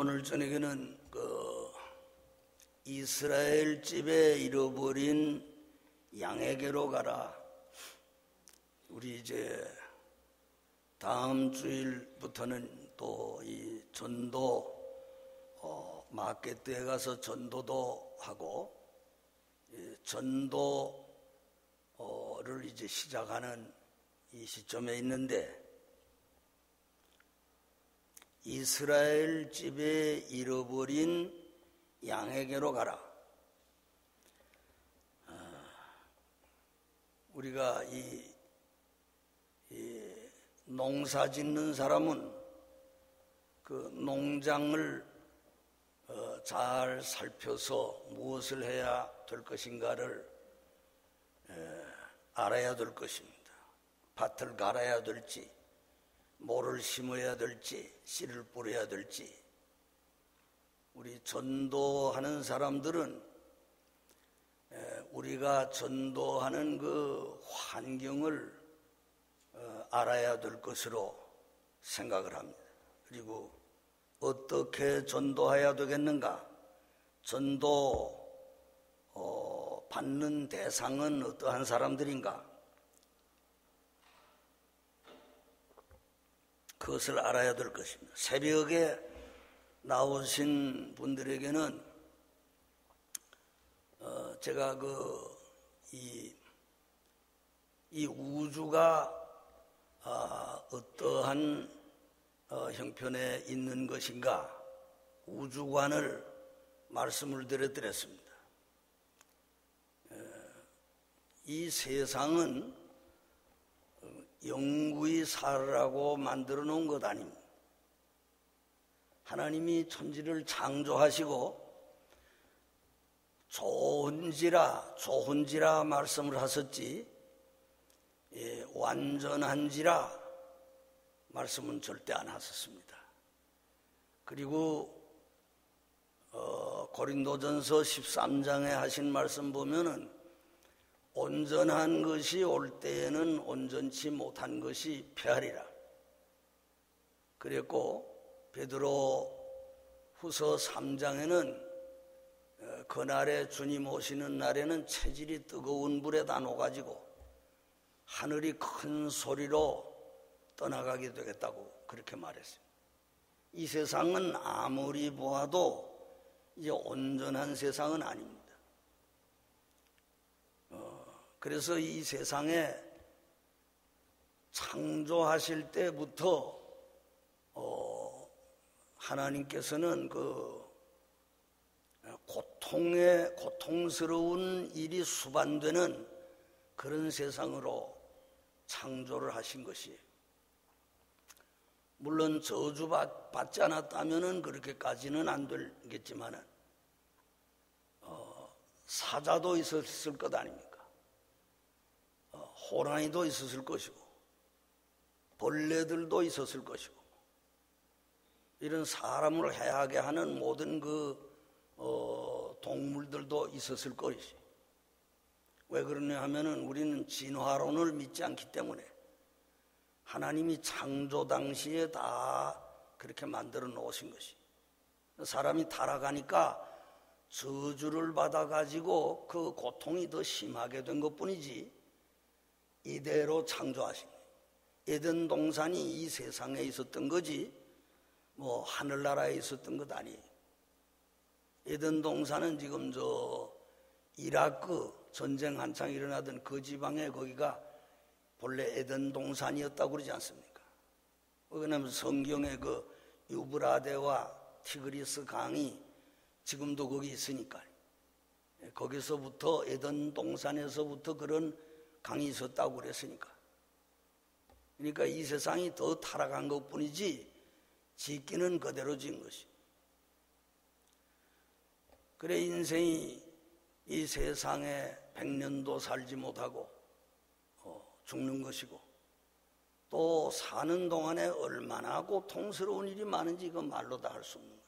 오늘 저녁에는 이스라엘 집에 잃어버린 양에게로 가라. 우리 이제 다음 주일부터는 또 이 전도 마켓에 가서 전도도 하고 전도를 이제 시작하는 이 시점에 있는데, 이스라엘 집에 잃어버린 양에게로 가라. 우리가 이 농사 짓는 사람은 그 농장을 잘 살펴서 무엇을 해야 될 것인가를 알아야 될 것입니다. 밭을 갈아야 될지, 모를 심어야 될지, 씨를 뿌려야 될지. 우리 전도하는 사람들은 우리가 전도하는 그 환경을 알아야 될 것으로 생각을 합니다. 그리고 어떻게 전도해야 되겠는가? 전도 받는 대상은 어떠한 사람들인가? 그것을 알아야 될 것입니다. 새벽에 나오신 분들에게는 제가 이 우주가 어떠한 형편에 있는 것인가, 우주관을 말씀을 드렸습니다. 이 세상은 영구히 살으라고 만들어 놓은 것 아닙니다. 하나님이 천지를 창조하시고 좋은지라 말씀을 하셨지, 완전한지라 말씀은 절대 안 하셨습니다. 그리고 고린도전서 13장에 하신 말씀 보면은 온전한 것이 올 때에는 온전치 못한 것이 패하리라 그랬고, 베드로 후서 3장에는 그날에 주님 오시는 날에는 체질이 뜨거운 불에다 녹아지고 하늘이 큰 소리로 떠나가게 되겠다고 그렇게 말했어요. 이 세상은 아무리 보아도 이제 온전한 세상은 아닙니다. 그래서 이 세상에 창조하실 때부터 하나님께서는 그 고통스러운 일이 수반되는 그런 세상으로 창조를 하신 것이에요. 물론 저주받지 않았다면 그렇게까지는 안 되겠지만은 사자도 있었을 것 아닙니까? 호랑이도 있었을 것이고 벌레들도 있었을 것이고, 이런 사람을 해하게 하는 모든 동물들도 있었을 것이지. 왜 그러냐 하면은 우리는 진화론을 믿지 않기 때문에 하나님이 창조 당시에 다 그렇게 만들어 놓으신 것이, 사람이 타락하니까 저주를 받아가지고 그 고통이 더 심하게 된 것뿐이지 이대로 창조하신 거예요. 에덴 동산이 이 세상에 있었던 거지 뭐 하늘나라에 있었던 것 아니에요. 에덴 동산은 지금 이라크 전쟁 한창 일어나던 그 지방에 거기가 본래 에덴 동산이었다고 그러지 않습니까? 왜냐하면 성경에 그 유브라데와 티그리스 강이 지금도 거기 있으니까, 거기서부터 에덴 동산에서부터 그런 강이 있었다고 그랬으니까. 그러니까 이 세상이 더 타락한 것뿐이지 짓기는 그대로 지은 것이. 그래 인생이 이 세상에 100년도 살지 못하고 죽는 것이고, 또 사는 동안에 얼마나 고통스러운 일이 많은지 이거 말로 다 할 수 없는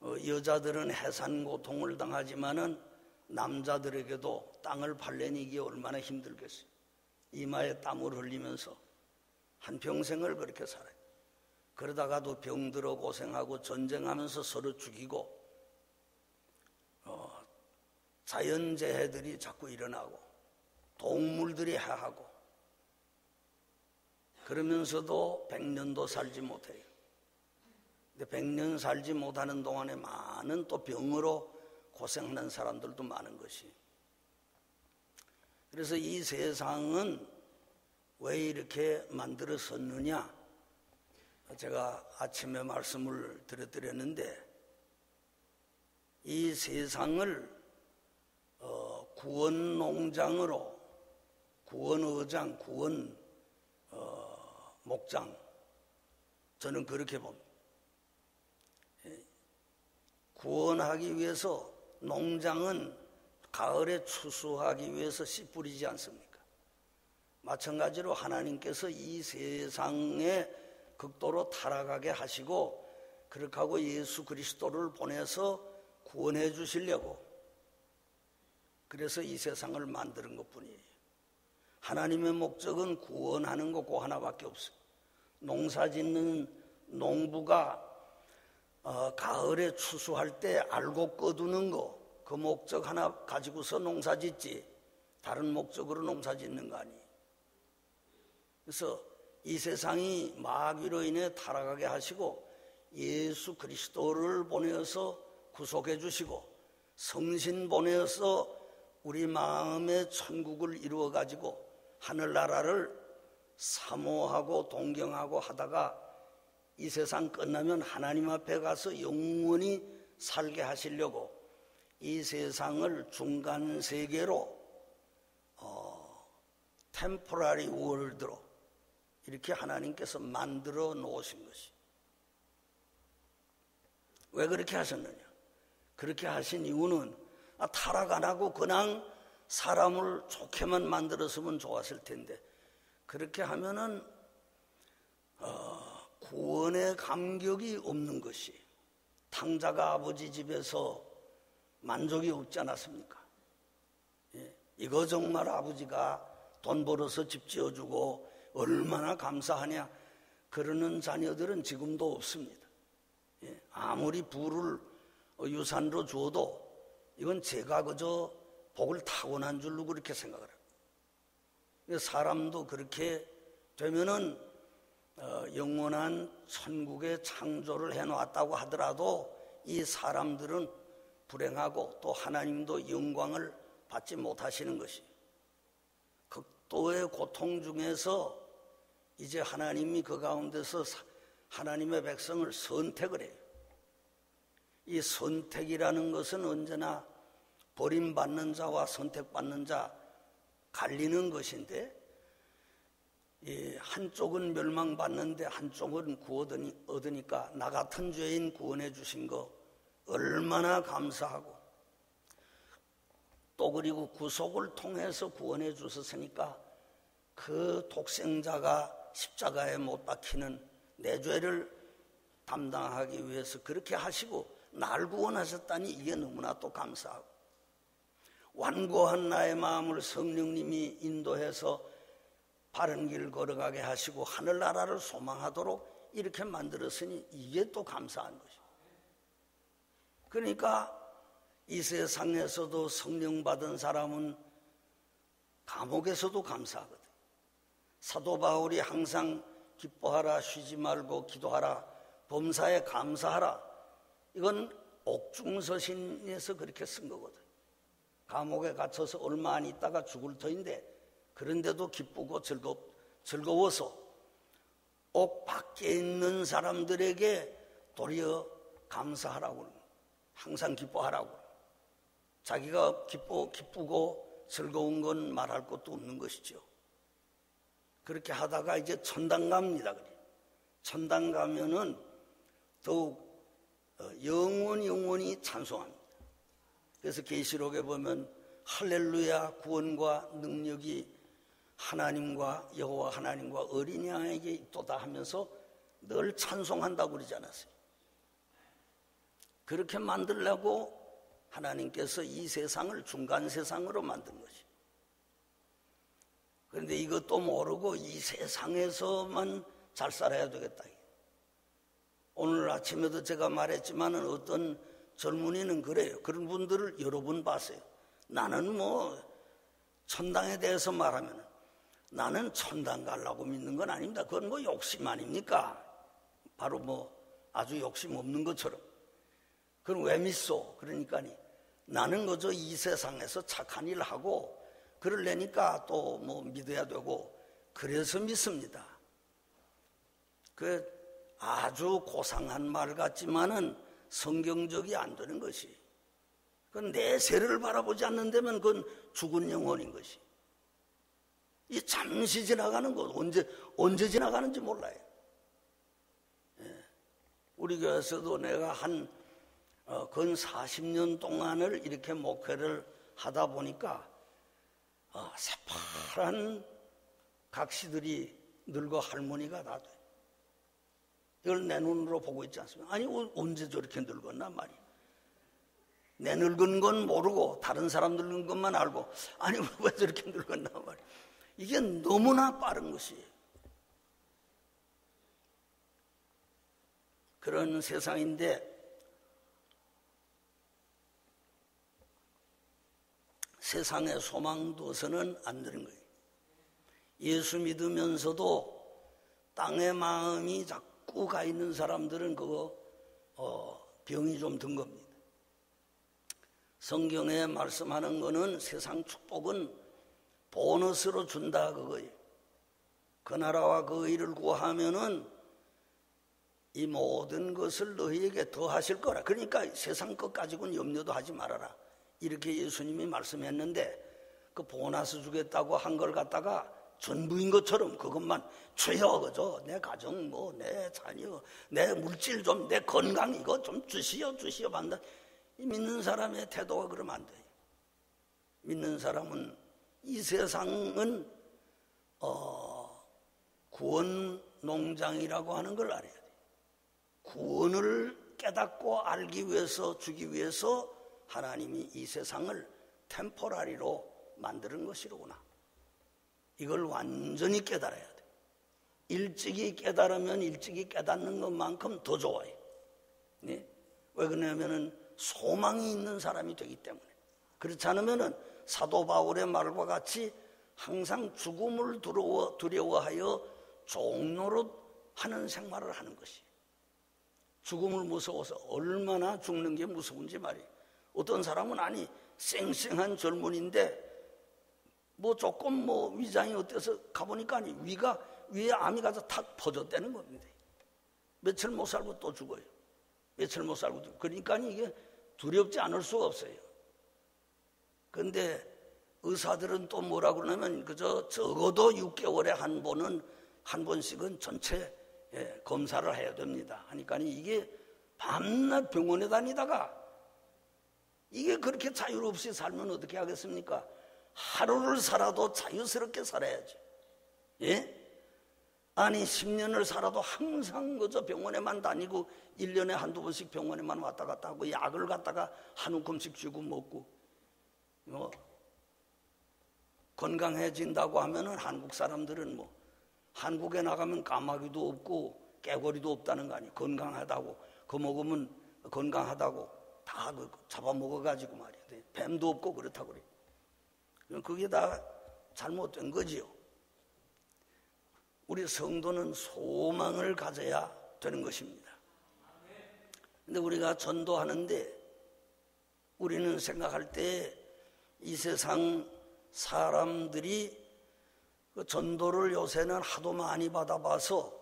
거예요. 여자들은 해산 고통을 당하지만은 남자들에게도 땅을 팔려니기 얼마나 힘들겠어요. 이마에 땀을 흘리면서 한평생을 그렇게 살아요. 그러다가도 병들어 고생하고 전쟁하면서 서로 죽이고 자연재해들이 자꾸 일어나고 동물들이 해하고 그러면서도 100년도 살지 못해요. 근데 100년 살지 못하는 동안에 많은 또 병으로 고생하는 사람들도 많은 것이. 그래서 이 세상은 왜 이렇게 만들어졌느냐? 제가 아침에 말씀을 드렸는데 이 세상을 구원농장으로 구원의장, 목장 저는 그렇게 봅니다. 구원하기 위해서 농장은 가을에 추수하기 위해서 씨 뿌리지 않습니까? 마찬가지로 하나님께서 이 세상에 극도로 타락하게 하시고 그렇게 하고 예수 그리스도를 보내서 구원해 주시려고 그래서 이 세상을 만드는 것뿐이에요. 하나님의 목적은 구원하는 거 그 하나밖에 없어요. 농사 짓는 농부가 가을에 추수할 때 알고 꺼두는 거 그 목적 하나 가지고서 농사 짓지 다른 목적으로 농사 짓는 거 아니에요. 그래서 이 세상이 마귀로 인해 타락하게 하시고 예수 그리스도를 보내어서 구속해 주시고 성신 보내어서 우리 마음의 천국을 이루어 가지고 하늘나라를 사모하고 동경하고 하다가 이 세상 끝나면 하나님 앞에 가서 영원히 살게 하시려고 이 세상을 중간 세계로 템포러리 월드로 이렇게 하나님께서 만들어 놓으신 것이. 왜 그렇게 하셨느냐? 그렇게 하신 이유는 타락 안 하고 그냥 사람을 좋게만 만들었으면 좋았을 텐데 그렇게 하면은 구원의 감격이 없는 것이. 탕자가 아버지 집에서 만족이 없지 않았습니까? 이거 정말 아버지가 돈 벌어서 집 지어주고 얼마나 감사하냐 그러는 자녀들은 지금도 없습니다. 아무리 부를 유산으로 줘도 이건 제가 그저 복을 타고난 줄로 그렇게 생각을 해요. 사람도 그렇게 되면은 영원한 천국의 창조를 해놓았다고 하더라도 이 사람들은 불행하고 또 하나님도 영광을 받지 못하시는 것이. 극도의 고통 중에서 이제 하나님이 그 가운데서 하나님의 백성을 선택을 해요. 이 선택이라는 것은 언제나 버림받는 자와 선택받는 자 갈리는 것인데 한쪽은 멸망받는데 한쪽은 구원 얻으니까 나 같은 죄인 구원해 주신 거 얼마나 감사하고 또 그리고 구속을 통해서 구원해 주셨으니까 그 독생자가 십자가에 못 박히는 내 죄를 담당하기 위해서 그렇게 하시고 날 구원하셨다니 이게 너무나 또 감사하고 완고한 나의 마음을 성령님이 인도해서 바른 길 걸어가게 하시고 하늘나라를 소망하도록 이렇게 만들었으니 이게 또 감사한 것이에요. 그러니까 이 세상에서도 성령 받은 사람은 감옥에서도 감사하거든. 사도 바울이 항상 기뻐하라, 쉬지 말고 기도하라, 범사에 감사하라. 이건 옥중서신에서 그렇게 쓴 거거든. 감옥에 갇혀서 얼마 안 있다가 죽을 터인데 그런데도 기쁘고 즐거워서 옥 밖에 있는 사람들에게 도리어 감사하라고 항상 기뻐하라고. 자기가 기쁘고 즐거운 건 말할 것도 없는 것이죠. 그렇게 하다가 이제 천당 갑니다. 천당 가면은 더욱 영원히 찬송합니다. 그래서 계시록에 보면 할렐루야 구원과 능력이 하나님과 여호와 하나님과 어린 양에게 있도다 하면서 늘 찬송한다고 그러지 않았어요. 그렇게 만들려고 하나님께서 이 세상을 중간 세상으로 만든 것이. 그런데 이것도 모르고 이 세상에서만 잘 살아야 되겠다. 오늘 아침에도 제가 말했지만 어떤 젊은이는 그래요. 그런 분들을 여러 번 봤어요. 나는 뭐 천당에 대해서 말하면 나는 천당 가려고 믿는 건 아닙니다. 그건 뭐 욕심 아닙니까? 바로 뭐 아주 욕심 없는 것처럼. 그럼 왜 믿소? 그러니까 나는 그저 이 세상에서 착한 일 하고 그러려니까 또 뭐 믿어야 되고 그래서 믿습니다. 그 아주 고상한 말 같지만은 성경적이 안 되는 것이. 그건 내 세를 바라보지 않는다면 그건 죽은 영혼인 것이. 이 잠시 지나가는 것, 언제 지나가는지 몰라요. 예. 우리 교회에서도 내가 건 40년 동안을 이렇게 목회를 하다 보니까 새파란 각시들이 늙어 할머니가 다 돼. 이걸 내 눈으로 보고 있지 않습니까? 아니 언제 저렇게 늙었나 말이야. 내 늙은 건 모르고 다른 사람 늙은 것만 알고 아니 왜 저렇게 늙었나 말이야. 이게 너무나 빠른 것이에요. 그런 세상인데 세상에 소망 둬서는 안 되는 거예요. 예수 믿으면서도 땅에 마음이 자꾸 가 있는 사람들은 그거 병이 좀 든 겁니다. 성경에 말씀하는 거는 세상 축복은 보너스로 준다 그거예요. 그 나라와 그 의를 구하면은 이 모든 것을 너희에게 더 하실 거라. 그러니까 세상 것 가지고는 염려도 하지 말아라. 이렇게 예수님이 말씀했는데 그 보너스 주겠다고 한 걸 갖다가 전부인 것처럼 그것만 주여 그죠? 내 가정 뭐 내 자녀 내 물질 좀 내 건강 이거 좀 주시오 반다. 이 믿는 사람의 태도가 그러면 안 돼요. 믿는 사람은 이 세상은 구원 농장이라고 하는 걸 알아야 돼요. 구원을 깨닫고 알기 위해서 주기 위해서 하나님이 이 세상을 템포라리로 만드는 것이로구나. 이걸 완전히 깨달아야 돼. 일찍이 깨달으면 일찍이 깨닫는 것만큼 더 좋아요. 네? 왜 그러냐면은 소망이 있는 사람이 되기 때문에. 그렇지 않으면은 사도 바울의 말과 같이 항상 죽음을 두려워하여 종노릇 하는 생활을 하는 것이. 죽음을 무서워서 얼마나 죽는 게 무서운지 말이에요. 어떤 사람은 아니 쌩쌩한 젊은인데 뭐 조금 뭐 위장이 어때서 가보니까 아니 위에 암이 가서 탁 퍼졌다는 겁니다. 며칠 못 살고 또 죽어요. 며칠 못 살고 죽어요. 그러니까 이게 두렵지 않을 수가 없어요. 그런데 의사들은 또 뭐라 그러냐면 그저 적어도 6개월에 한 번씩은 전체 검사를 해야 됩니다. 하니까 이게 밤낮 병원에 다니다가 이게 그렇게 자유 없이 살면 어떻게 하겠습니까? 하루를 살아도 자유스럽게 살아야지. 예? 아니 10년을 살아도 항상 그저 병원에만 다니고 1년에 한두 번씩 병원에만 왔다 갔다 하고 약을 갖다가 한 움큼씩 쥐고 먹고 건강해진다고 하면은 한국 사람들은 뭐 한국에 나가면 까마귀도 없고 깨거리도 없다는 거 아니에요. 건강하다고 그 먹으면 건강하다고 다 잡아먹어가지고 말이에요. 뱀도 없고 그렇다고 그래요. 그게 다 잘못된 거지요. 우리 성도는 소망을 가져야 되는 것입니다. 근데 우리가 전도하는데 우리는 생각할 때 이 세상 사람들이 그 전도를 요새는 하도 많이 받아봐서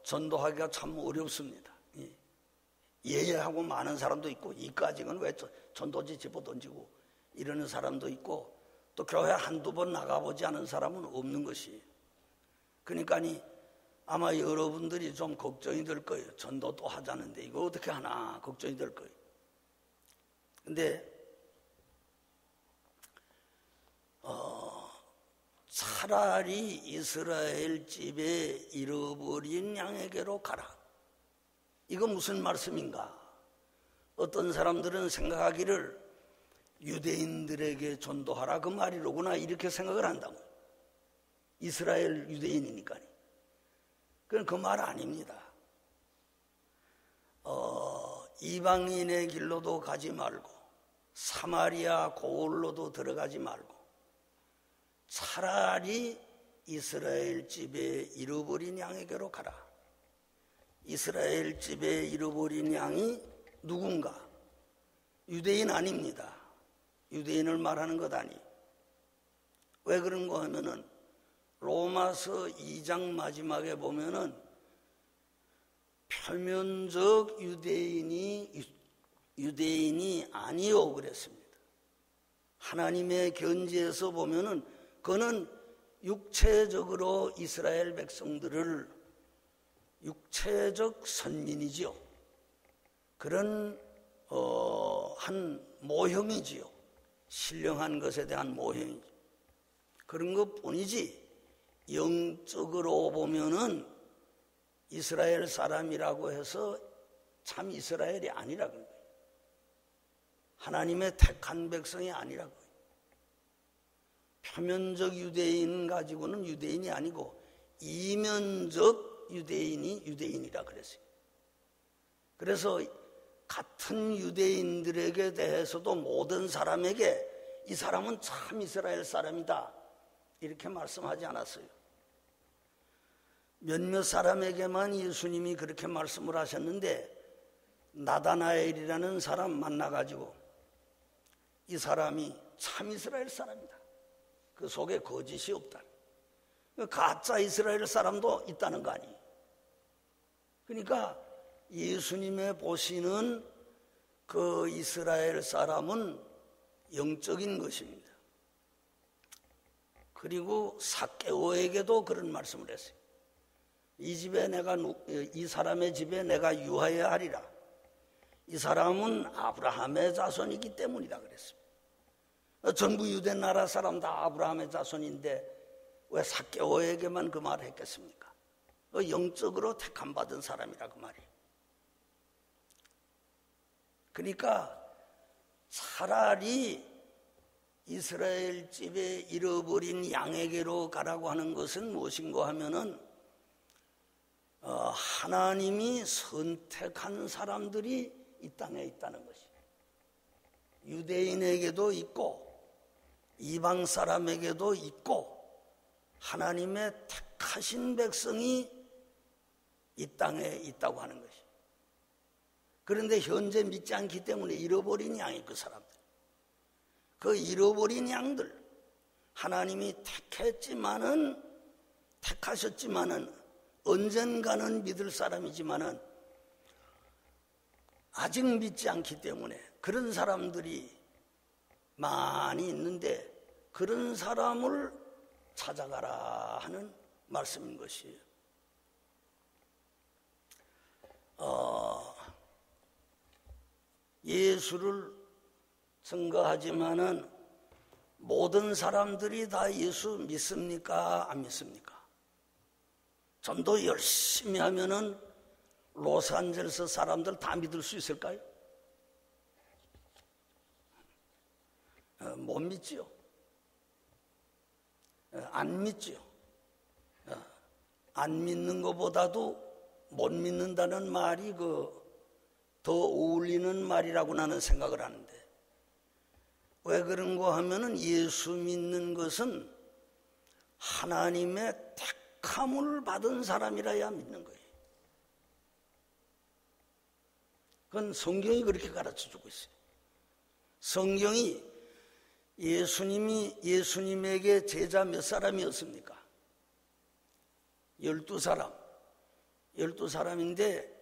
전도하기가 참 어렵습니다. 예예하고 많은 사람도 있고 이까지는 왜 전도지 집어 던지고 이러는 사람도 있고 또 교회 한두 번 나가보지 않은 사람은 없는 것이에요. 그러니까 아마 여러분들이 좀 걱정이 될 거예요. 전도 또 하자는데 이거 어떻게 하나 걱정이 될 거예요. 근데 차라리 이스라엘 집에 잃어버린 양에게로 가라. 이거 무슨 말씀인가? 어떤 사람들은 생각하기를 유대인들에게 전도하라 그 말이로구나 이렇게 생각을 한다고. 이스라엘 유대인이니까. 그건 그 말 아닙니다. 이방인의 길로도 가지 말고 사마리아 고을로도 들어가지 말고 차라리 이스라엘 집에 잃어버린 양에게로 가라. 이스라엘 집에 잃어버린 양이 누군가? 유대인 아닙니다. 유대인을 말하는 것 아니. 왜 그런가 하면은 로마서 2장 마지막에 보면은 표면적 유대인이 아니요 그랬습니다. 하나님의 견지에서 보면은 그는 육체적으로 이스라엘 백성들을 육체적 선민이지요. 그런 한 모형이지요. 신령한 것에 대한 모형이죠. 그런 것뿐이지 영적으로 보면은 이스라엘 사람이라고 해서 참 이스라엘이 아니라는 거예요. 하나님의 택한 백성이 아니라고요. 표면적 유대인 가지고는 유대인이 아니고 이면적 유대인이 유대인이라 그랬어요. 그래서 같은 유대인들에게 대해서도 모든 사람에게 이 사람은 참 이스라엘 사람이다 이렇게 말씀하지 않았어요. 몇몇 사람에게만 예수님이 그렇게 말씀을 하셨는데 나다나엘이라는 사람 만나가지고 이 사람이 참 이스라엘 사람이다. 그 속에 거짓이 없다. 가짜 이스라엘 사람도 있다는 거 아니에요. 그러니까 예수님의 보시는 그 이스라엘 사람은 영적인 것입니다. 그리고 삭개오에게도 그런 말씀을 했어요. 이 사람의 집에 내가 유하여야 하리라. 이 사람은 아브라함의 자손이기 때문이다 그랬습니다. 전부 유대 나라 사람 다 아브라함의 자손인데 왜 삭개오에게만 그 말을 했겠습니까? 영적으로 택함 받은 사람이라 그 말이에요. 그러니까 차라리 이스라엘 집에 잃어버린 양에게로 가라고 하는 것은 무엇인가 하면은 하나님이 선택한 사람들이 이 땅에 있다는 것이에요. 유대인에게도 있고 이방 사람에게도 있고 하나님의 택하신 백성이 이 땅에 있다고 하는 것이에요. 그런데 현재 믿지 않기 때문에 잃어버린 양이 그 사람들. 그 잃어버린 양들 하나님이 택하셨지만은 언젠가는 믿을 사람이지만은 아직 믿지 않기 때문에 그런 사람들이 많이 있는데 그런 사람을 찾아가라 하는 말씀인 것이에요. 예수를 증거하지만은 모든 사람들이 다 예수 믿습니까? 안 믿습니까? 전도 열심히 하면은 로스안젤레스 사람들 다 믿을 수 있을까요? 못 믿지요. 안 믿지요. 안 믿는 것보다도 못 믿는다는 말이 더 어울리는 말이라고 나는 생각을 하는데 왜 그런가 하면은 예수 믿는 것은 하나님의 택함을 받은 사람이라야 믿는 거예요. 그건 성경이 그렇게 가르쳐주고 있어요. 성경이 예수님에게 제자 몇 사람이었습니까? 12사람. 12사람인데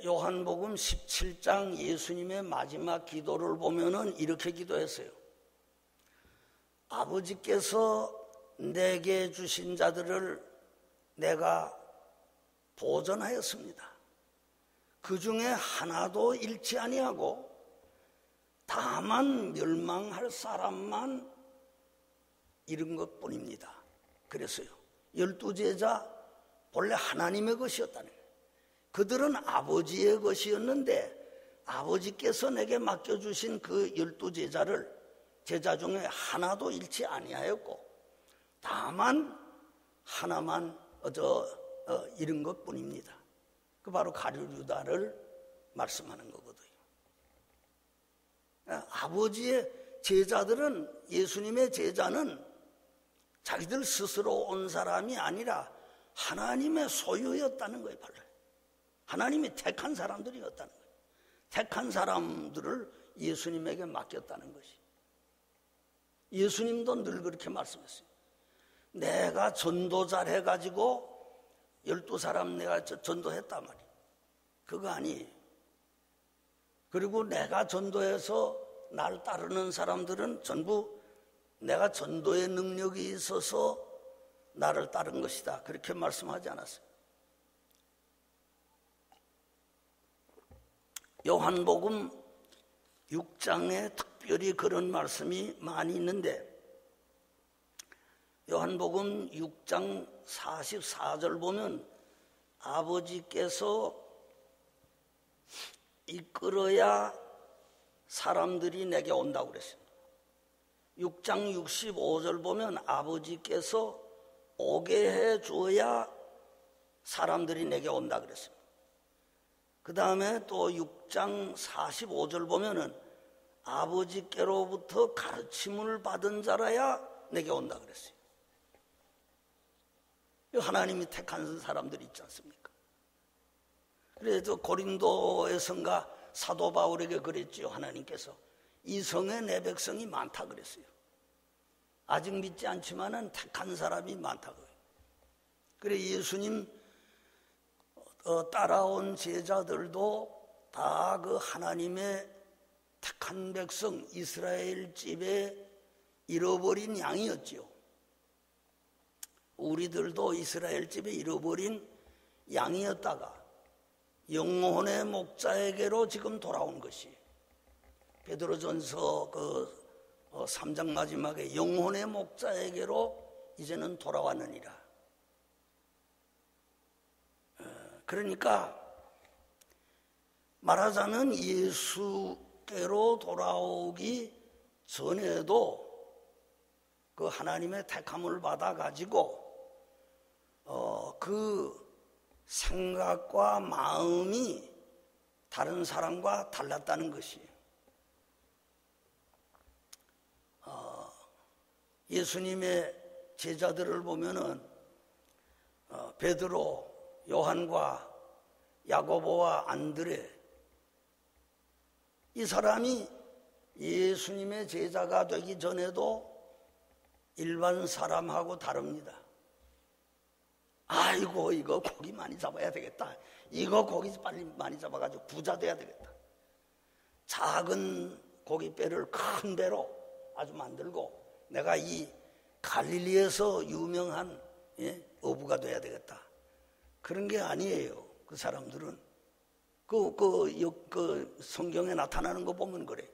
요한복음 17장 예수님의 마지막 기도를 보면은 이렇게 기도했어요. 아버지께서 내게 주신 자들을 내가 보존하였습니다. 그 중에 하나도 잃지 아니하고 다만 멸망할 사람만 잃은 것뿐입니다. 그랬어요. 12제자 본래 하나님의 것이었다는 거예요. 그들은 아버지의 것이었는데 아버지께서 내게 맡겨주신 그 12제자를 제자 중에 하나도 잃지 아니하였고 다만 하나만 이런 것뿐입니다. 그 바로 가룟 유다를 말씀하는 거거든요. 아버지의 제자들은, 예수님의 제자는 자기들 스스로 온 사람이 아니라 하나님의 소유였다는 거예요. 바로 하나님이 택한 사람들이었다는 거예요. 택한 사람들을 예수님에게 맡겼다는 것이. 예수님도 늘 그렇게 말씀했어요. 내가 전도 잘해가지고 12사람 내가 전도했단 말이에요. 그거 아니에요. 그리고 내가 전도해서 날 따르는 사람들은 전부 내가 전도의 능력이 있어서 나를 따른 것이다. 그렇게 말씀하지 않았어요. 요한복음 6장에 특별히 그런 말씀이 많이 있는데, 요한복음 6장 44절 보면 아버지께서 이끌어야 사람들이 내게 온다고 그랬어요. 6장 65절 보면 아버지께서 오게 해 주어야 사람들이 내게 온다 그랬어요. 그 다음에 또 6장 45절 보면은 아버지께로부터 가르침을 받은 자라야 내게 온다 그랬어요. 하나님이 택한 사람들이 있지 않습니까? 그래서 고린도의 성가 사도 바울에게 그랬지요. 하나님께서 이 성에 내 백성이 많다 그랬어요. 아직 믿지 않지만은 택한 사람이 많다고요. 그래 예수님 따라온 제자들도 다 그 하나님의 택한 백성 이스라엘 집에 잃어버린 양이었지요. 우리들도 이스라엘 집에 잃어버린 양이었다가 영혼의 목자에게로 지금 돌아온 것이, 베드로전서 3장 마지막에 영혼의 목자에게로 이제는 돌아왔느니라. 그러니까 말하자면 예수께로 돌아오기 전에도 그 하나님의 택함을 받아가지고 그 생각과 마음이 다른 사람과 달랐다는 것이에요. 예수님의 제자들을 보면은 베드로, 요한과 야고보와 안드레, 이 사람이 예수님의 제자가 되기 전에도 일반 사람하고 다릅니다. 아이고 이거 고기 많이 잡아야 되겠다. 이거 고기 빨리 많이 잡아가지고 부자 돼야 되겠다. 작은 고깃배를 큰 배로 아주 만들고 내가 이 갈릴리에서 유명한 어부가 돼야 되겠다. 그런 게 아니에요. 그 사람들은 그 성경에 나타나는 거 보면 그래.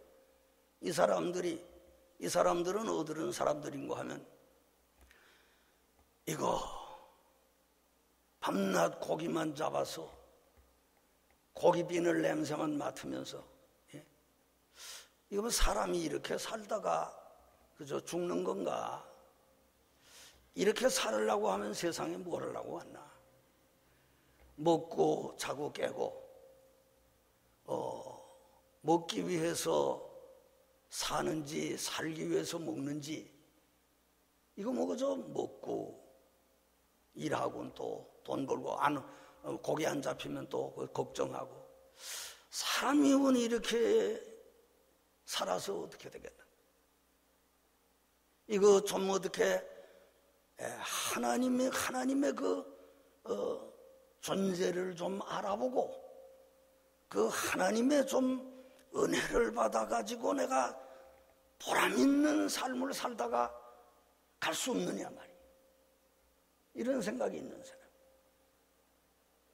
이 사람들은 어디른 사람들인가 하면 이거 밤낮 고기만 잡아서 고기비늘 냄새만 맡으면서 이거 뭐 사람이 이렇게 살다가 그저 죽는 건가? 이렇게 살으려고 하면 세상에 뭘 하려고 왔나? 먹고 자고 깨고 먹기 위해서 사는지 살기 위해서 먹는지, 이거 뭐 그저 먹고 일하고는 또 돈 벌고 고기 안 잡히면 또 걱정하고, 사람이 원 이렇게 살아서 어떻게 되겠나? 이거 좀 어떻게 하나님의 그 존재를 좀 알아보고 그 하나님의 좀 은혜를 받아가지고 내가 보람 있는 삶을 살다가 갈 수 없느냐 말이에요. 이런 생각이 있는 사람.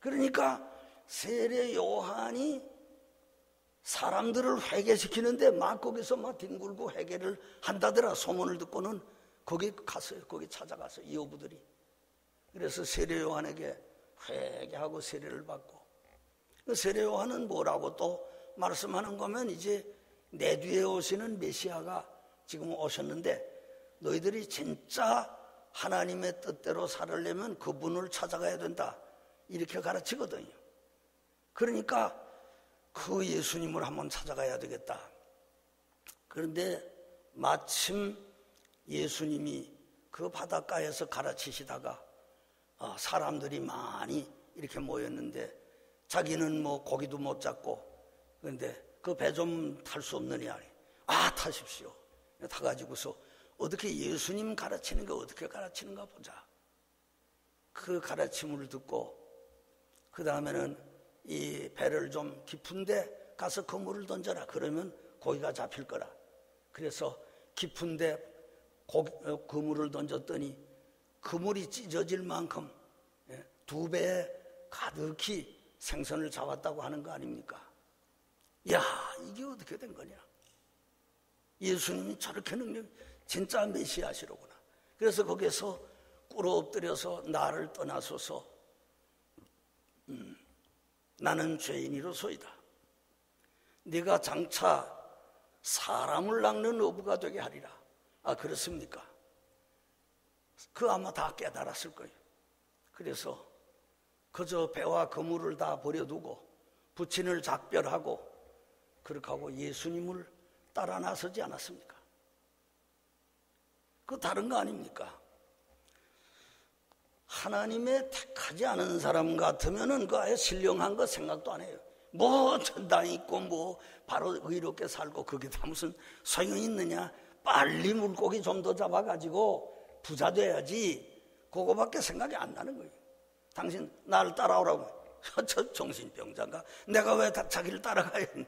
그러니까 세례 요한이 사람들을 회개시키는데 막 거기서 막 뒹굴고 회개를 한다더라. 소문을 듣고는 거기 갔어요. 거기 찾아가서 이 어부들이. 그래서 세례 요한에게 회개하고 세례를 받고, 그 세례 요한은 뭐라고 또 말씀하는 거면, 이제 내 뒤에 오시는 메시아가 지금 오셨는데 너희들이 진짜 하나님의 뜻대로 살으려면 그분을 찾아가야 된다. 이렇게 가르치거든요. 그러니까 그 예수님을 한번 찾아가야 되겠다. 그런데 마침 예수님이 그 바닷가에서 가르치시다가 사람들이 많이 이렇게 모였는데 자기는 뭐 고기도 못 잡고 그런데 그 배 좀 탈 수 없느냐. 타십시오. 타가지고서 어떻게 예수님 가르치는 거 어떻게 가르치는가 보자. 그 가르침을 듣고 그 다음에는 이 배를 좀 깊은데 가서 그물을 던져라. 그러면 고기가 잡힐 거라. 그래서 깊은데 그물을 던졌더니 그물이 찢어질 만큼 2배 가득히 생선을 잡았다고 하는 거 아닙니까? 야, 이게 어떻게 된 거냐? 예수님이 저렇게 진짜 메시아시로구나. 그래서 거기에서 꿇어 엎드려서 나를 떠나소서. 나는 죄인이로소이다. 네가 장차 사람을 낚는 어부가 되게 하리라. 그렇습니까? 그 아마 다 깨달았을 거예요. 그래서 그저 배와 그물을 다 버려두고 부친을 작별하고 그렇게 하고 예수님을 따라 나서지 않았습니까? 그 다른 거 아닙니까? 하나님의 택하지 않은 사람 같으면은 그 아예 신령한 거 생각도 안 해요. 뭐 천당 있고 뭐 바로 의롭게 살고 그게 다 무슨 소용이 있느냐. 빨리 물고기 좀 더 잡아가지고 부자 돼야지. 그거밖에 생각이 안 나는 거예요. 당신 나를 따라오라고. 저 정신병자인가? 내가 왜 자기를 따라가야 해?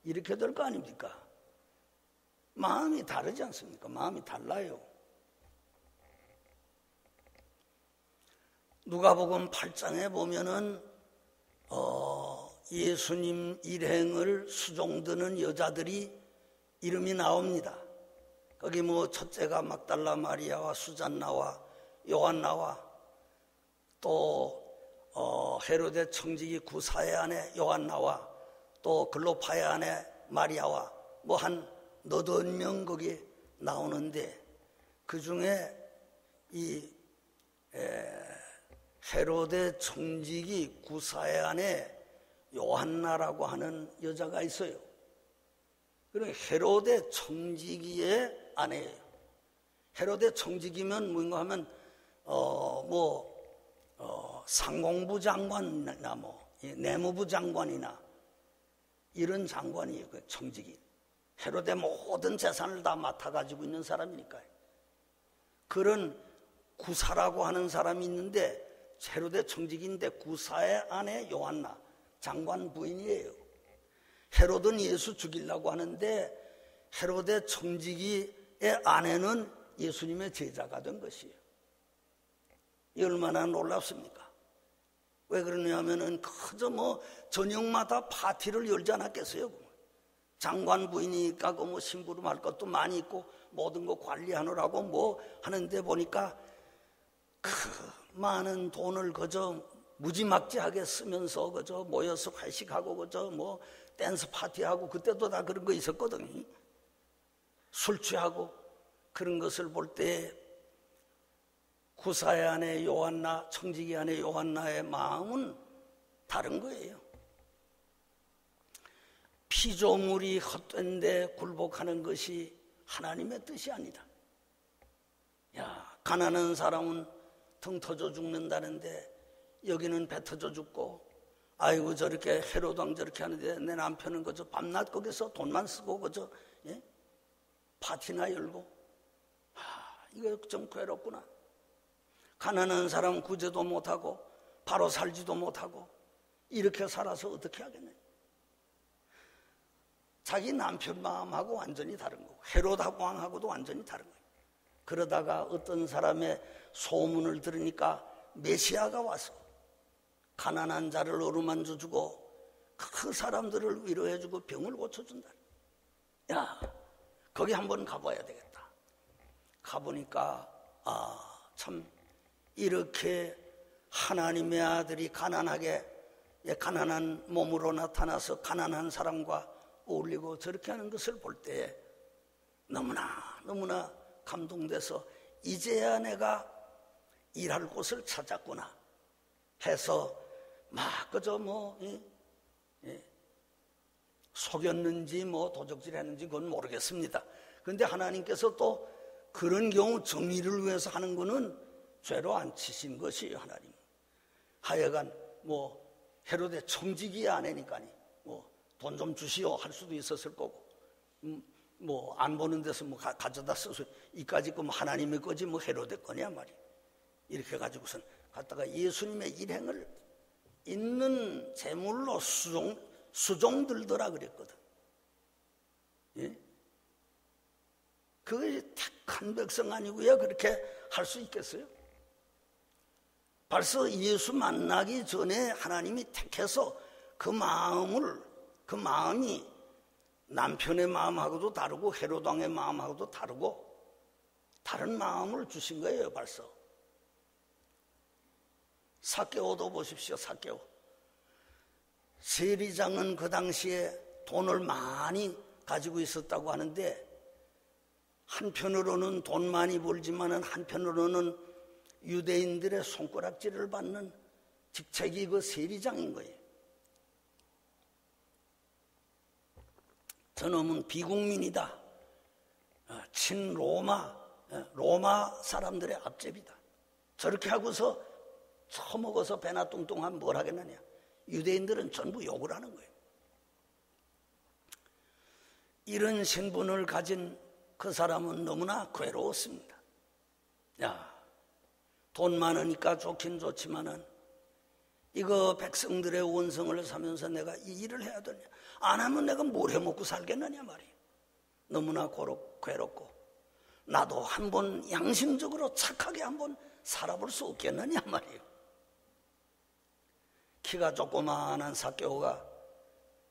이렇게 될 거 아닙니까? 마음이 다르지 않습니까? 마음이 달라요. 누가복음 8장에 보면은 예수님 일행을 수종드는 여자들이 이름이 나옵니다. 거기 뭐 첫째가 막달라 마리아와 수잔나와 요한나와 또 헤로데 청지기 구사의 아내 요한나와 또 글로파의 아내 마리아와 뭐 한 8명 거기 나오는데 그 중에 이 헤로데 청지기 구사의 아내 요한나라고 하는 여자가 있어요. 그리고 헤로데 청지기의 아내예요. 헤로데 청지기면 뭔가 하면 상공부 장관이나 내무부 장관이나 이런 장관이에요. 그 청지기. 헤로데 모든 재산을 다 맡아가지고 있는 사람이니까요. 그런 구사라고 하는 사람이 있는데 헤로데 청지기인데 구사의 아내 요한나 장관 부인이에요. 헤로드는 예수 죽이려고 하는데 헤로데 청지기의 아내는 예수님의 제자가 된 것이에요. 이 얼마나 놀랍습니까? 왜 그러냐면은 그저 저녁마다 파티를 열지 않았겠어요. 장관 부인이니까 심부름할 것도 많이 있고 모든 거 관리하느라고 하는데 보니까 그 많은 돈을 그저 무지막지하게 쓰면서 그저 모여서 회식하고 그저 댄스 파티하고 그때도 다 그런 거 있었거든요. 술 취하고 그런 것을 볼 때 구사의 아내 요한나, 청지기 아내 요한나의 마음은 다른 거예요. 피조물이 헛된데 굴복하는 것이 하나님의 뜻이 아니다. 가난한 사람은 등 터져 죽는다는데 여기는 배 터져 죽고 아이고 저렇게 헤로드 왕 저렇게 하는데 내 남편은 그저 밤낮 거기서 돈만 쓰고 그저 파티나 열고 이거 좀 괴롭구나. 가난한 사람 구제도 못하고 바로 살지도 못하고 이렇게 살아서 어떻게 하겠네. 자기 남편 마음하고 완전히 다른 거고 헤로드 왕하고도 완전히 다른 거예요. 그러다가 어떤 사람의 소문을 들으니까 메시아가 와서 가난한 자를 어루만져 주고 그 사람들을 위로해 주고 병을 고쳐준다. 거기 한번 가봐야 되겠다. 가보니까 참 이렇게 하나님의 아들이 가난한 몸으로 나타나서 가난한 사람과 어울리고 저렇게 하는 것을 볼 때 너무나 감동돼서 이제야 내가 일할 곳을 찾았구나. 해서 막 그저 속였는지 도적질 했는지 그건 모르겠습니다. 그런데 하나님께서 또 그런 경우 정의를 위해서 하는 거는 죄로 안 치신 것이에요. 하나님 하여간 헤로데 청지기 아내니까니 돈 좀 주시오 할 수도 있었을 거고 안 보는 데서 가져다 써서 이까지 거 하나님의 거지 헤로데 거냐 말이야. 이렇게 가지고선 갖다가 예수님의 일행을 있는 재물로 수종들더라 그랬거든. 예? 그게 택한 백성 아니고요 그렇게 할 수 있겠어요? 벌써 예수 만나기 전에 하나님이 택해서 그 마음이 남편의 마음하고도 다르고 헤롯 왕의 마음하고도 다르고 다른 마음을 주신 거예요. 벌써 삭개오도 보십시오. 삭개오 세리장은 그 당시에 돈을 많이 가지고 있었다고 하는데 한편으로는 돈 많이 벌지만은 한편으로는 유대인들의 손가락질을 받는 직책이 그 세리장인 거예요. 저놈은 비국민이다. 친로마 사람들의 앞제비다. 저렇게 하고서 처먹어서 배나 뚱뚱하면 뭘 하겠느냐. 유대인들은 전부 욕을 하는 거예요. 이런 신분을 가진 그 사람은 너무나 괴로웠습니다. 돈 많으니까 좋긴 좋지만은 이거 백성들의 원성을 사면서 내가 이 일을 해야 되냐. 안 하면 내가 뭘 해먹고 살겠느냐 말이에요. 너무나 괴롭고 나도 한번 양심적으로 착하게 한번 살아볼 수 없겠느냐 말이에요. 키가 조그마한 삭개오가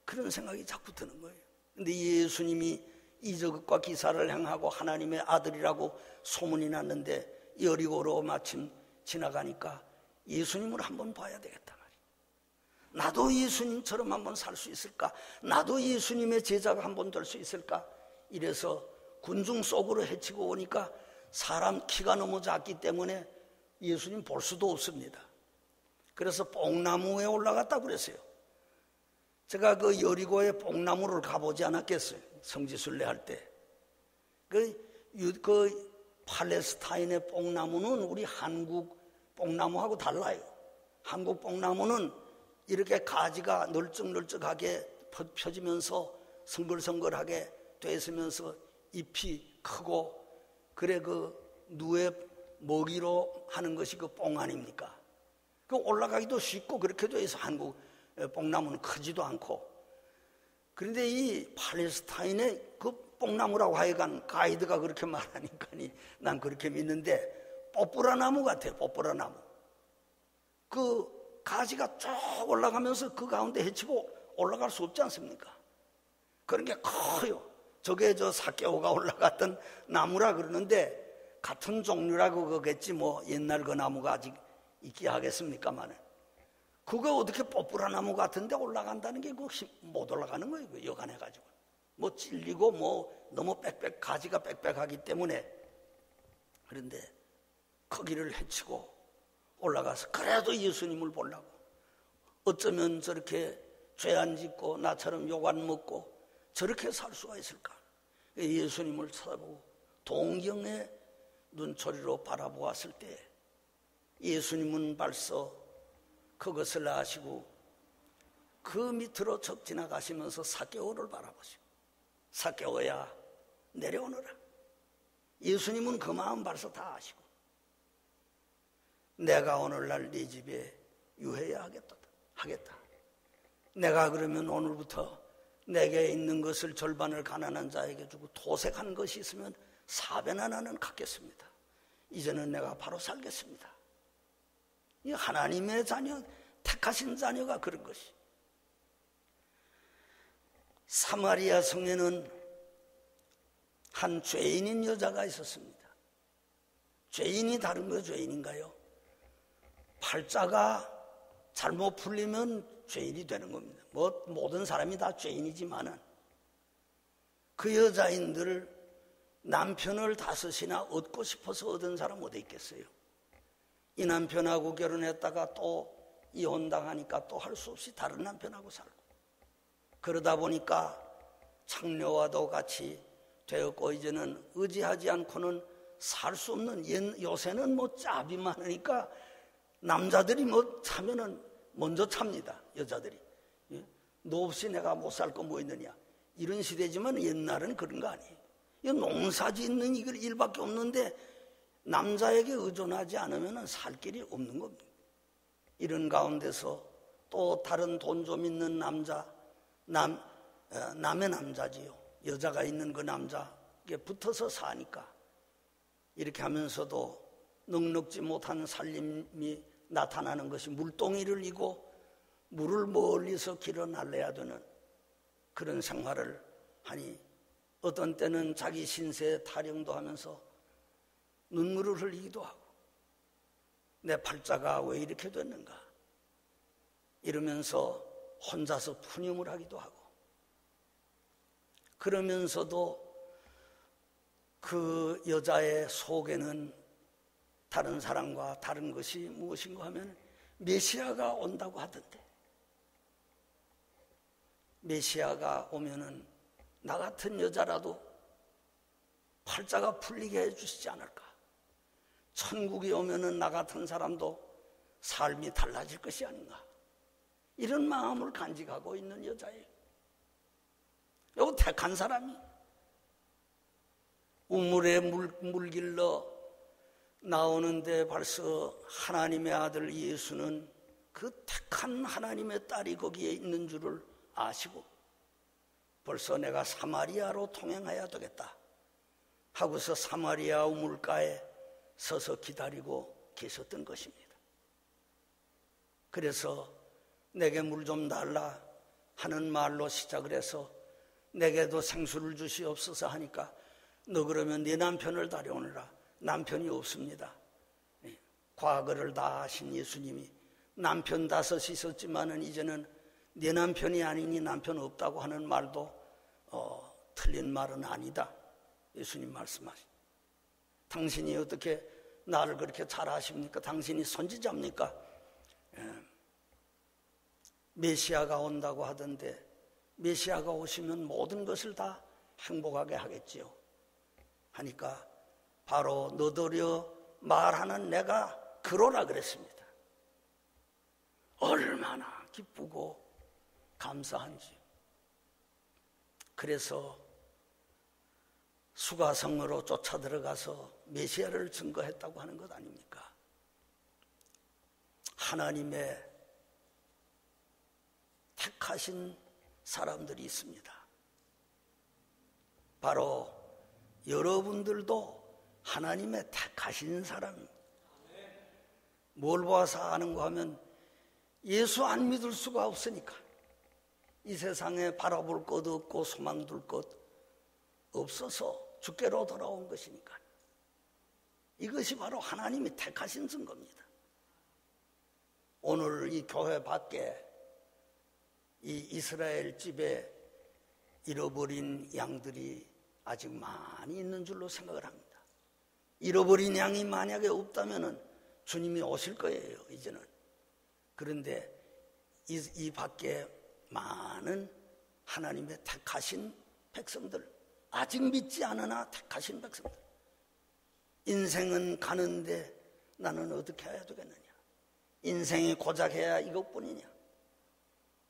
그런 생각이 자꾸 드는 거예요. 근데 예수님이 이적과 기사를 행하고 하나님의 아들이라고 소문이 났는데 여리고로 마침 지나가니까 예수님을 한번 봐야 되겠다 말이에요. 나도 예수님처럼 한번 살 수 있을까? 나도 예수님의 제자가 한번 될 수 있을까? 이래서 군중 속으로 헤치고 오니까 사람 키가 너무 작기 때문에 예수님 볼 수도 없습니다. 그래서 뽕나무에 올라갔다고 그랬어요. 제가 그 여리고의 뽕나무를 가보지 않았겠어요. 성지순례 할 때. 그 팔레스타인의 뽕나무는 우리 한국 뽕나무하고 달라요. 한국 뽕나무는 이렇게 가지가 널쩍널쩍하게 펴지면서 성글성글하게 되면서 잎이 크고 그래 그 누에 먹이로 하는 것이 그 뽕 아닙니까? 그 올라가기도 쉽고 그렇게 돼 있어. 한국 뽕나무는 크지도 않고. 그런데 이 팔레스타인의 그 뽕나무라고 하여간 가이드가 그렇게 말하니까 난 그렇게 믿는데 뽀뽀라 나무 같아요. 뽀뽀라 나무. 그 가지가 쭉 올라가면서 그 가운데 헤치고 올라갈 수 없지 않습니까? 그런 게 커요. 저게 저 삭개오가 올라갔던 나무라 그러는데 같은 종류라고 그러겠지 옛날 그 나무가 아직 있기 하겠습니까만은 그거 어떻게 뽀뽀라 나무 같은데 올라간다는 게 못 올라가는 거예요. 여간해가지고 찔리고 너무 가지가 빽빽하기 때문에. 그런데 거기를 헤치고 올라가서 그래도 예수님을 보려고 어쩌면 저렇게 죄 안 짓고 나처럼 욕 안 먹고 저렇게 살 수가 있을까? 예수님을 쳐다보고 동경의 눈초리로 바라보았을 때 예수님은 벌써 그것을 아시고 그 밑으로 척 지나가시면서 삭개오를 바라보시고 삭개오야 내려오너라. 예수님은 그 마음 벌써 다 아시고 내가 오늘날 네 집에 유해야 하겠다. 내가 그러면 오늘부터 내게 있는 것을 절반을 가난한 자에게 주고 도색한 것이 있으면 4배 하나는 갖겠습니다. 이제는 내가 바로 살겠습니다. 이 하나님의 자녀, 택하신 자녀가 그런 것이. 사마리아 성에는 한 죄인인 여자가 있었습니다. 죄인이 다른 거 죄인인가요? 팔자가 잘못 풀리면 죄인이 되는 겁니다. 모든 사람이 다 죄인이지만은 그 여자인들 남편을 5이나 얻고 싶어서 얻은 사람 어디 있겠어요? 이 남편하고 결혼했다가 또 이혼당하니까 또 할 수 없이 다른 남편하고 살고, 그러다 보니까 창녀와도 같이 되었고, 이제는 의지하지 않고는 살 수 없는, 요새는 뭐 짭이 많으니까 남자들이 뭐 차면은 먼저 찹니다. 여자들이. 너 없이 내가 못 살 거 뭐 있느냐, 이런 시대지만 옛날은 그런 거 아니에요. 이 농사 짓는 이걸 일밖에 없는데 남자에게 의존하지 않으면 살 길이 없는 겁니다. 이런 가운데서 또 다른 돈 좀 있는 남자, 남의 남자지요. 여자가 있는 그 남자에게 붙어서 사니까 이렇게 하면서도 넉넉지 못한 살림이 나타나는 것이, 물동이를 이고 물을 멀리서 길어 날려야 되는 그런 생활을 하니, 어떤 때는 자기 신세에 타령도 하면서 눈물을 흘리기도 하고, 내 팔자가 왜 이렇게 됐는가 이러면서 혼자서 푸념을 하기도 하고, 그러면서도 그 여자의 속에는 다른 사람과 다른 것이 무엇인가 하면 메시아가 온다고 하던데, 메시아가 오면은 나 같은 여자라도 팔자가 풀리게 해주시지 않을까, 천국이 오면은 나 같은 사람도 삶이 달라질 것이 아닌가, 이런 마음을 간직하고 있는 여자예요. 요거 택한 사람이 우물에 물 길러 나오는데 벌써 하나님의 아들 예수는 그 택한 하나님의 딸이 거기에 있는 줄을 아시고, 벌써 내가 사마리아로 통행해야 되겠다 하고서 사마리아 우물가에 서서 기다리고 계셨던 것입니다. 그래서 내게 물 좀 달라 하는 말로 시작을 해서 내게도 생수를 주시옵소서 하니까, 너 그러면 네 남편을 데려오느라. 남편이 없습니다. 과거를 다 하신 예수님이 남편 5 있었지만은 이제는 네 남편이 아니니 남편 없다고 하는 말도 틀린 말은 아니다. 예수님 말씀하신. 당신이 어떻게 나를 그렇게 잘 아십니까? 당신이 선지자입니까? 메시아가 온다고 하던데, 메시아가 오시면 모든 것을 다 행복하게 하겠지요 하니까, 바로 너더러 말하는 내가 그러라 그랬습니다. 얼마나 기쁘고 감사한지. 그래서 수가성으로 쫓아 들어가서 메시아를 증거했다고 하는 것 아닙니까? 하나님의 택하신 사람들이 있습니다. 바로 여러분들도 하나님의 택하신 사람입니다. 뭘 봐서 아는가 하면 예수 안 믿을 수가 없으니까. 이 세상에 바라볼 것 없고 소망 둘 것 없어서 주께로 돌아온 것이니까. 이것이 바로 하나님이 택하신 증거입니다. 오늘 이 교회 밖에 이 이스라엘 집에 잃어버린 양들이 아직 많이 있는 줄로 생각을 합니다. 잃어버린 양이 만약에 없다면 주님이 오실 거예요, 이제는. 그런데 이 밖에 많은 하나님의 택하신 백성들, 아직 믿지 않으나 택하신 백성들, 인생은 가는데 나는 어떻게 해야 되겠느냐, 인생이 고작 해야 이것뿐이냐,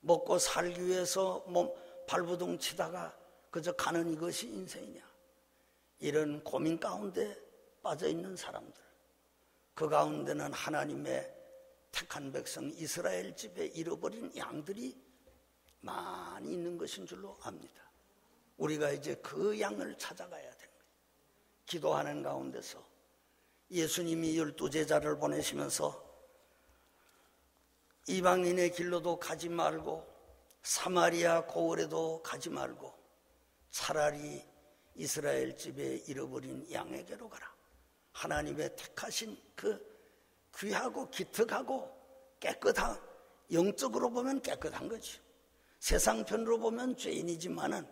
먹고 살기 위해서 발부둥 치다가 그저 가는 이것이 인생이냐, 이런 고민 가운데 빠져있는 사람들, 그 가운데는 하나님의 택한 백성 이스라엘 집에 잃어버린 양들이 많이 있는 것인 줄로 압니다. 우리가 이제 그 양을 찾아가야 되는 거예요. 기도하는 가운데서 예수님이 12제자를 보내시면서 이방인의 길로도 가지 말고 사마리아 고을에도 가지 말고 차라리 이스라엘 집에 잃어버린 양에게로 가라. 하나님의 택하신 그 귀하고 기특하고 깨끗한, 영적으로 보면 깨끗한 거죠. 세상 편으로 보면 죄인이지만은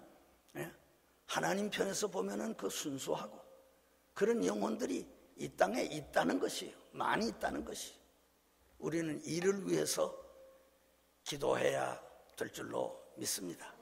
하나님 편에서 보면은 그 순수하고 그런 영혼들이 이 땅에 있다는 것이에요. 많이 있다는 것이. 우리는 이를 위해서 기도해야 될 줄로 믿습니다.